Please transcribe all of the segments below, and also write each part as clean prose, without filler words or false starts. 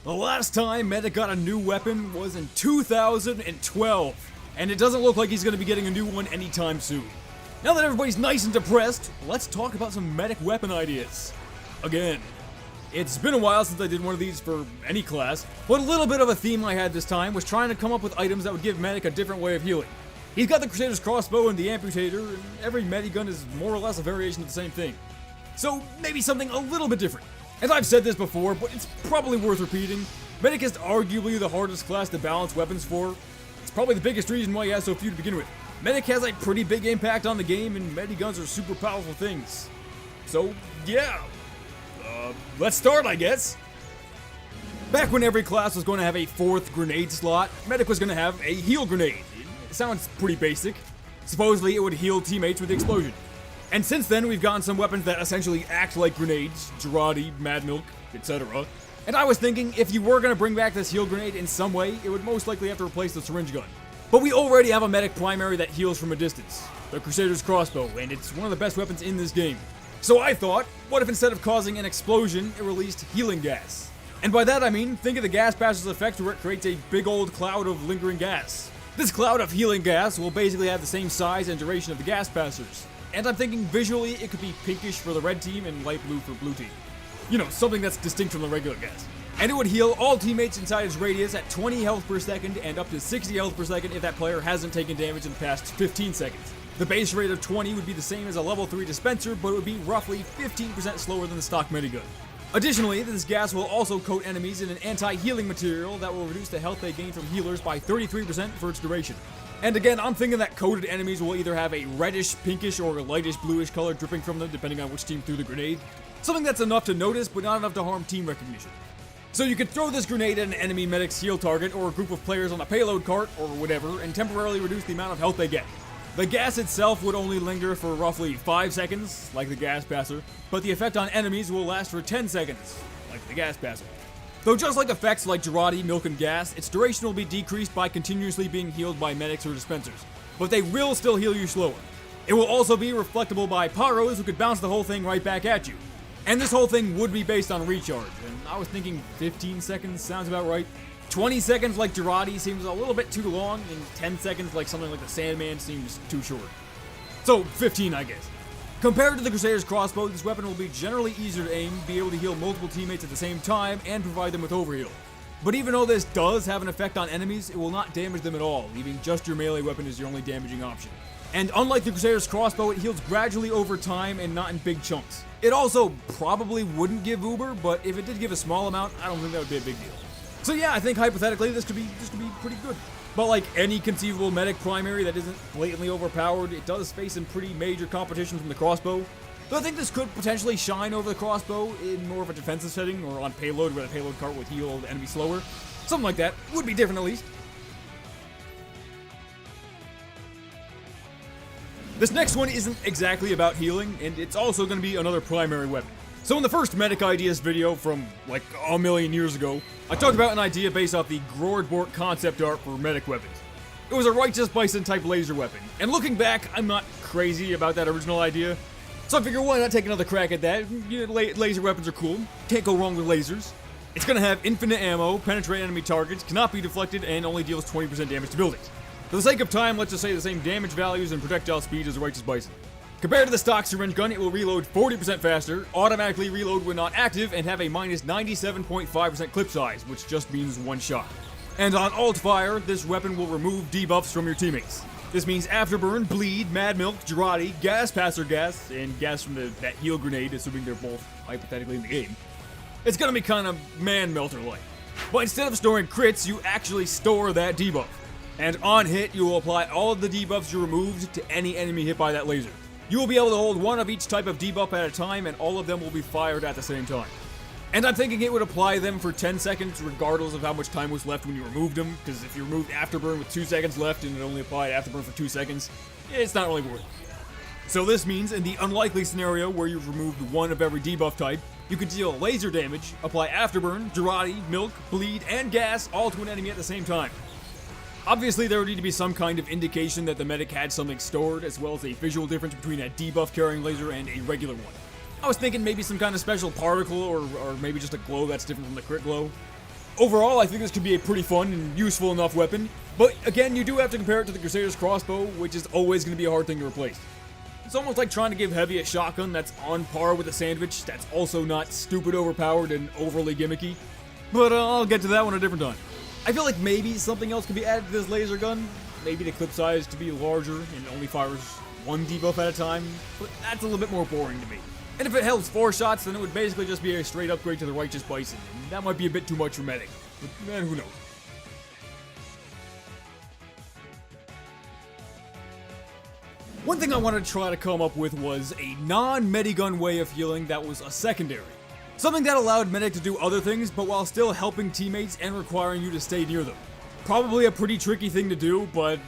The last time Medic got a new weapon was in 2012, and it doesn't look like he's going to be getting a new one anytime soon. Now that everybody's nice and depressed, let's talk about some Medic weapon ideas. Again, it's been a while since I did one of these for any class, but a little bit of a theme I had this time was trying to come up with items that would give Medic a different way of healing. He's got the Crusader's crossbow and the amputator, and every medigun is more or less a variation of the same thing. So maybe something a little bit different. As I've said this before, but it's probably worth repeating, Medic is arguably the hardest class to balance weapons for. It's probably the biggest reason why he has so few to begin with. Medic has a pretty big impact on the game, and mediguns are super powerful things. So, yeah. Let's start, I guess. Back when every class was going to have a 4th grenade slot, Medic was going to have a heal grenade. It sounds pretty basic. Supposedly, it would heal teammates with the explosion. And since then, we've gotten some weapons that essentially act like grenades, Jarate, Mad Milk, etc. And I was thinking, if you were going to bring back this heal grenade in some way, it would most likely have to replace the syringe gun. But we already have a Medic primary that heals from a distance, the Crusader's crossbow, and it's one of the best weapons in this game. So I thought, what if instead of causing an explosion, it released healing gas? And by that I mean, think of the gas passer's effect where it creates a big old cloud of lingering gas. This cloud of healing gas will basically have the same size and duration of the gas passers. And I'm thinking visually it could be pinkish for the red team and light blue for blue team. You know, something that's distinct from the regular gas. And it would heal all teammates inside its radius at 20 health per second and up to 60 health per second if that player hasn't taken damage in the past 15 seconds. The base rate of 20 would be the same as a level 3 dispenser, but it would be roughly 15% slower than the stock minigun. Additionally, this gas will also coat enemies in an anti-healing material that will reduce the health they gain from healers by 33% for its duration. And again, I'm thinking that coated enemies will either have a reddish, pinkish, or lightish bluish color dripping from them depending on which team threw the grenade. Something that's enough to notice, but not enough to harm team recognition. So you could throw this grenade at an enemy medic's heal target or a group of players on a payload cart or whatever and temporarily reduce the amount of health they get. The gas itself would only linger for roughly 5 seconds, like the gas passer, but the effect on enemies will last for 10 seconds, like the gas passer. Though just like effects like Jarate, Milk, and Gas, its duration will be decreased by continuously being healed by medics or dispensers, but they will still heal you slower. It will also be reflectable by pyros who could bounce the whole thing right back at you. And this whole thing would be based on recharge, and I was thinking 15 seconds sounds about right. 20 seconds like Jarate seems a little bit too long, and 10 seconds like something like the Sandman seems too short. So 15, I guess. Compared to the Crusader's crossbow, this weapon will be generally easier to aim, be able to heal multiple teammates at the same time, and provide them with overheal. But even though this does have an effect on enemies, it will not damage them at all, leaving just your melee weapon as your only damaging option. And unlike the Crusader's crossbow, it heals gradually over time and not in big chunks. It also probably wouldn't give Uber, but if it did give a small amount, I don't think that would be a big deal. So yeah, I think hypothetically this could be pretty good. But like any conceivable medic primary that isn't blatantly overpowered, it does face some pretty major competition from the crossbow. Though I think this could potentially shine over the crossbow in more of a defensive setting or on payload where the payload cart would heal the enemy slower. Something like that. Would be different at least. This next one isn't exactly about healing, and it's also going to be another primary weapon. So in the first Medic Ideas video from like a million years ago, I talked about an idea based off the Groordbort concept art for medic weapons. It was a Righteous Bison type laser weapon, and looking back, I'm not crazy about that original idea. So I figure why not take another crack at that. You know, laser weapons are cool, can't go wrong with lasers. It's going to have infinite ammo, penetrate enemy targets, cannot be deflected, and only deals 20% damage to buildings. For the sake of time, let's just say the same damage values and projectile speed as a Righteous Bison. Compared to the stock syringe gun, it will reload 40% faster, automatically reload when not active, and have a minus 97.5% clip size, which just means one shot. And on alt fire, this weapon will remove debuffs from your teammates. This means Afterburn, Bleed, Mad Milk, Jarate, Gas Passer Gas, and gas from that heal grenade, assuming they're both hypothetically in the game. It's gonna be kind of man-melter-like. But instead of storing crits, you actually store that debuff. And on hit, you will apply all of the debuffs you removed to any enemy hit by that laser. You will be able to hold one of each type of debuff at a time, and all of them will be fired at the same time. And I'm thinking it would apply them for 10 seconds regardless of how much time was left when you removed them, because if you removed Afterburn with 2 seconds left and it only applied Afterburn for 2 seconds, it's not really worth it. So this means in the unlikely scenario where you've removed one of every debuff type, you can deal laser damage, apply Afterburn, Jarate, Milk, Bleed, and Gas all to an enemy at the same time. Obviously, there would need to be some kind of indication that the medic had something stored, as well as a visual difference between a debuff-carrying laser and a regular one. I was thinking maybe some kind of special particle, or maybe just a glow that's different from the crit glow. Overall, I think this could be a pretty fun and useful enough weapon, but again, you do have to compare it to the Crusader's crossbow, which is always going to be a hard thing to replace. It's almost like trying to give Heavy a shotgun that's on par with a sandwich, that's also not stupid overpowered and overly gimmicky, but I'll get to that one a different time. I feel like maybe something else could be added to this laser gun, maybe the clip size to be larger and only fires one debuff at a time, but that's a little bit more boring to me. And if it helps 4 shots, then it would basically just be a straight upgrade to the Righteous Bison, and that might be a bit too much for medic, but who knows. One thing I wanted to try to come up with was a non-Medigun way of healing that was a secondary. Something that allowed medic to do other things, but while still helping teammates and requiring you to stay near them. Probably a pretty tricky thing to do, but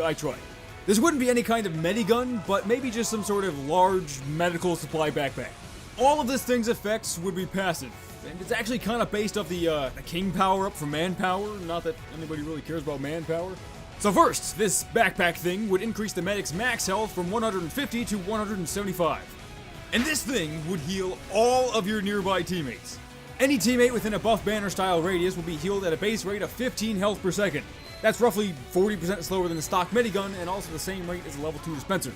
I tried. This wouldn't be any kind of Medigun, but maybe just some sort of large medical supply backpack. All of this thing's effects would be passive, and it's actually kind of based off the King power-up for manpower, not that anybody really cares about manpower. So first, this backpack thing would increase the medic's max health from 150 to 175. And this thing would heal all of your nearby teammates. Any teammate within a buff banner style radius will be healed at a base rate of 15 health per second. That's roughly 40% slower than the stock Medigun and also the same rate as a level 2 dispenser.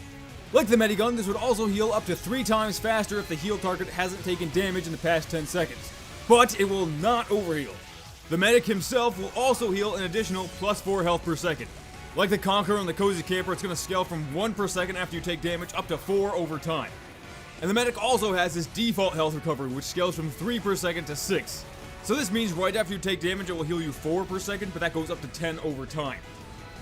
Like the Medigun, this would also heal up to 3 times faster if the heal target hasn't taken damage in the past 10 seconds. But it will not overheal. The medic himself will also heal an additional plus 4 health per second. Like the Conqueror and the Cozy Camper, it's going to scale from 1 per second after you take damage up to 4 over time. And the medic also has his default health recovery, which scales from 3 per second to 6. So this means right after you take damage, it will heal you 4 per second, but that goes up to 10 over time.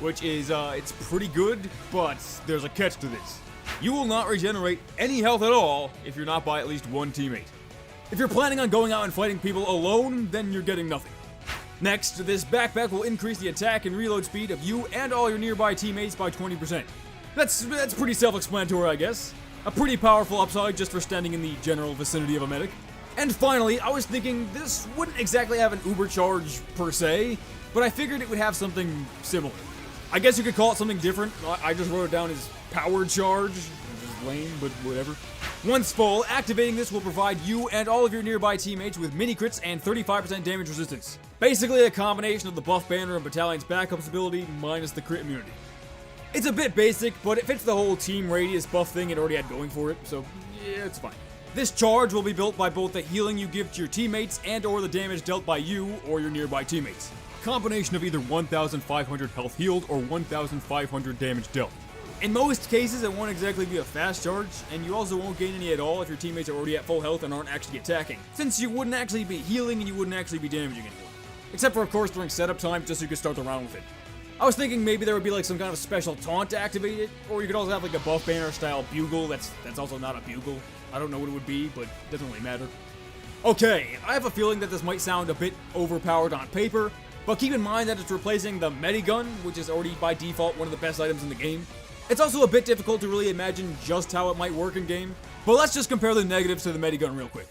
Which is, it's pretty good, but there's a catch to this. You will not regenerate any health at all if you're not by at least one teammate. If you're planning on going out and fighting people alone, then you're getting nothing. Next, this backpack will increase the attack and reload speed of you and all your nearby teammates by 20%. That's pretty self-explanatory, I guess. A pretty powerful upside just for standing in the general vicinity of a medic. And finally, I was thinking this wouldn't exactly have an uber charge per se, but I figured it would have something similar. I guess you could call it something different. I just wrote it down as power charge, which is lame, but whatever. Once full, activating this will provide you and all of your nearby teammates with mini crits and 35% damage resistance. Basically a combination of the buff banner and battalion's backups ability minus the crit immunity. It's a bit basic, but it fits the whole team radius buff thing it already had going for it, so yeah, it's fine. This charge will be built by both the healing you give to your teammates and or the damage dealt by you or your nearby teammates. Combination of either 1,500 health healed or 1,500 damage dealt. In most cases, it won't exactly be a fast charge, and you also won't gain any at all if your teammates are already at full health and aren't actually attacking, since you wouldn't actually be healing and you wouldn't actually be damaging anyone. Except for, of course, during setup time, just so you could start the round with it. I was thinking maybe there would be like some kind of special taunt to activate it, or you could also have like a buff banner style bugle that's also not a bugle. I don't know what it would be, but it doesn't really matter. Okay, I have a feeling that this might sound a bit overpowered on paper, but keep in mind that it's replacing the Medigun, which is already by default one of the best items in the game. It's also a bit difficult to really imagine just how it might work in game, but let's just compare the negatives to the Medigun real quick.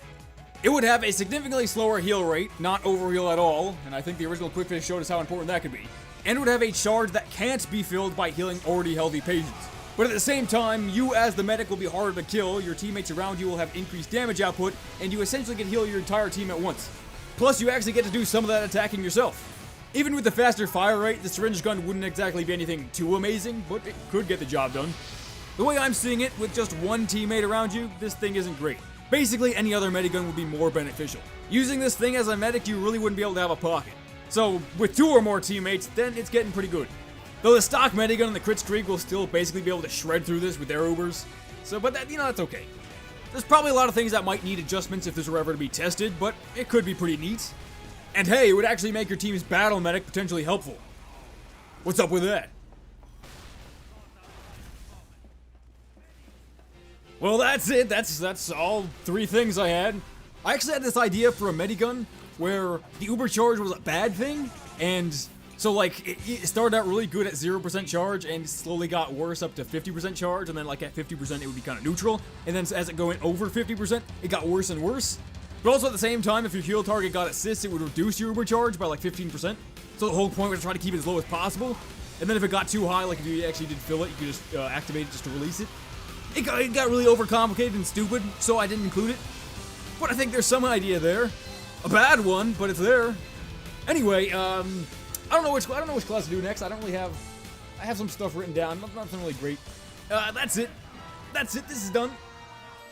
It would have a significantly slower heal rate, not overheal at all, and I think the original Quick Fix showed us how important that could be. And it would have a charge that can't be filled by healing already healthy patients. But at the same time, you as the medic will be harder to kill, your teammates around you will have increased damage output, and you essentially can heal your entire team at once. Plus, you actually get to do some of that attacking yourself. Even with the faster fire rate, the syringe gun wouldn't exactly be anything too amazing, but it could get the job done. The way I'm seeing it, with just one teammate around you, this thing isn't great. Basically, any other medigun would be more beneficial. Using this thing as a medic, you really wouldn't be able to have a pocket. So, with 2 or more teammates, then it's getting pretty good. Though the stock medigun and the crit streak will still basically be able to shred through this with their ubers. So, but that, that's okay. There's probably a lot of things that might need adjustments if this were ever to be tested, but it could be pretty neat. And hey, it would actually make your team's battle medic potentially helpful. What's up with that? Well, that's it. That's all 3 things I had. I actually had this idea for a medigun where the uber charge was a bad thing, and so like it started out really good at 0% charge and slowly got worse up to 50% charge, and then like at 50% it would be kind of neutral, and then as it going over 50% it got worse and worse. But also at the same time, if your heal target got assists, it would reduce your uber charge by like 15%. So the whole point was to try to keep it as low as possible, and then if it got too high, like if you actually did fill it, you could just activate it just to release it. It got really overcomplicated and stupid, so I didn't include it. But I think there's some idea there. A bad one, but it's there. Anyway, I don't know which class to do next. I don't really have. I have some stuff written down. Nothing really great. That's it. This is done.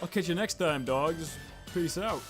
I'll catch you next time, dogs. Peace out.